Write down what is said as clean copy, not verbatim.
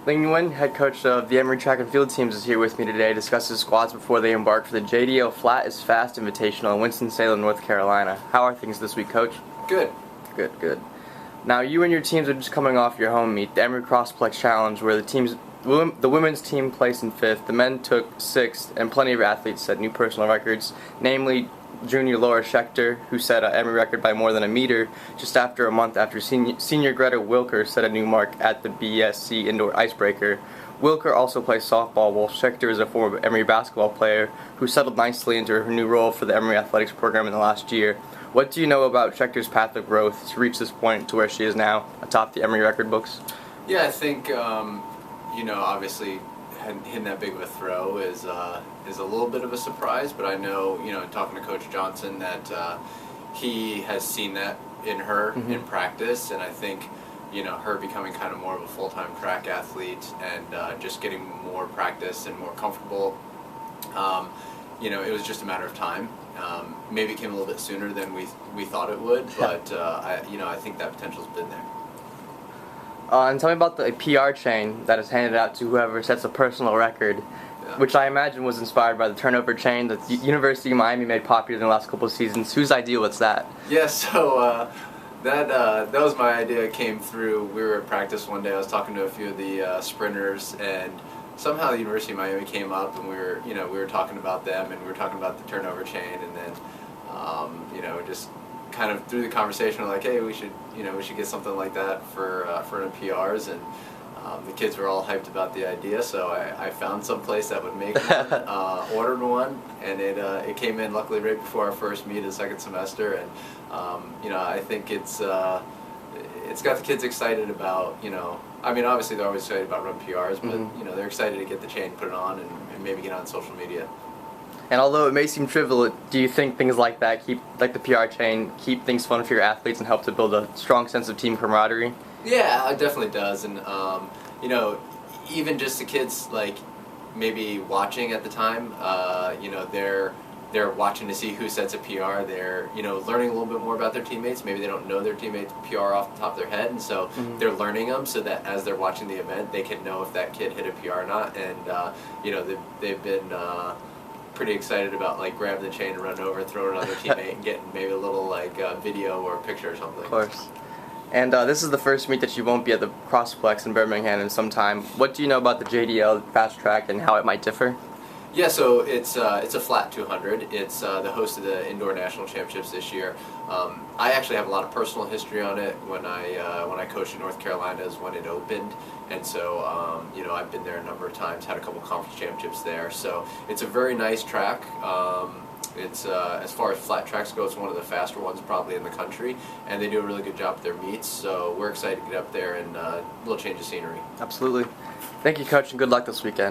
Linh Nguyen, head coach of the Emory track and field teams, is here with me today to discuss his squads before they embark for the JDL Fast Invitational in Winston-Salem, North Carolina. How are things this week, Coach? Good. Good. Now, you and your teams are just coming off your home meet, the Emory Crossplex Challenge, where the women's team placed in 5th, the men took 6th, and plenty of athletes set new personal records, namely junior Laura Sheckter, who set an Emory record by more than a meter just after a month after senior Greta Wilker set a new mark at the BSC Indoor Icebreaker. Wilker also plays softball, while Sheckter is a former Emory basketball player who settled nicely into her new role for the Emory athletics program in the last year. What do you know about Sheckter's path of growth to reach this point to where she is now atop the Emory record books? Yeah, I think obviously hitting that big of a throw is a little bit of a surprise, but I know, talking to Coach Johnson, that he has seen that in her in practice, and I think her becoming kind of more of a full-time track athlete and just getting more practice and more comfortable. It was just a matter of time. Maybe it came a little bit sooner than we thought it would, but I think that potential's been there. And tell me about the PR chain that is handed out to whoever sets a personal record, which I imagine was inspired by the turnover chain that the University of Miami made popular in the last couple of seasons. Whose idea was that? Yeah, so that was my idea. It came through. We were at practice one day. I was talking to a few of the sprinters, and somehow the University of Miami came up, and we were talking about them, and we were talking about the turnover chain, and then just kind of through the conversation, we're like, hey, we should get something like that for the PRs, and the kids were all hyped about the idea. So I found some place that would make one, ordered one, and it came in luckily right before our first meet of the second semester, and I think it's got the kids excited about obviously they're always excited about run PRs, but they're excited to get the chain, put it on, and maybe get on social media. And although it may seem trivial, do you think things like that, like the PR chain, keep things fun for your athletes and help to build a strong sense of team camaraderie? Yeah, it definitely does. And, even just the kids, like, maybe watching at the time, they're watching to see who sets a PR. They're, learning a little bit more about their teammates. Maybe they don't know their teammates' PR off the top of their head, and so they're learning them so that as they're watching the event, they can know if that kid hit a PR or not. And, they've been pretty excited about grabbing the chain and running over and throwing it on their teammate and getting maybe a little video or a picture or something. Of course. And this is the first meet that you won't be at the Crossplex in Birmingham in some time. What do you know about the JDL Fast Track and how it might differ? Yeah, so it's a flat 200. It's the host of the Indoor National Championships this year. I actually have a lot of personal history on it. When I coached in North Carolina is when it opened, and so I've been there a number of times, had a couple conference championships there. So it's a very nice track. It's as far as flat tracks go, it's one of the faster ones probably in the country, and they do a really good job with their meets. So we're excited to get up there and a little change of scenery. Absolutely. Thank you, Coach, and good luck this weekend.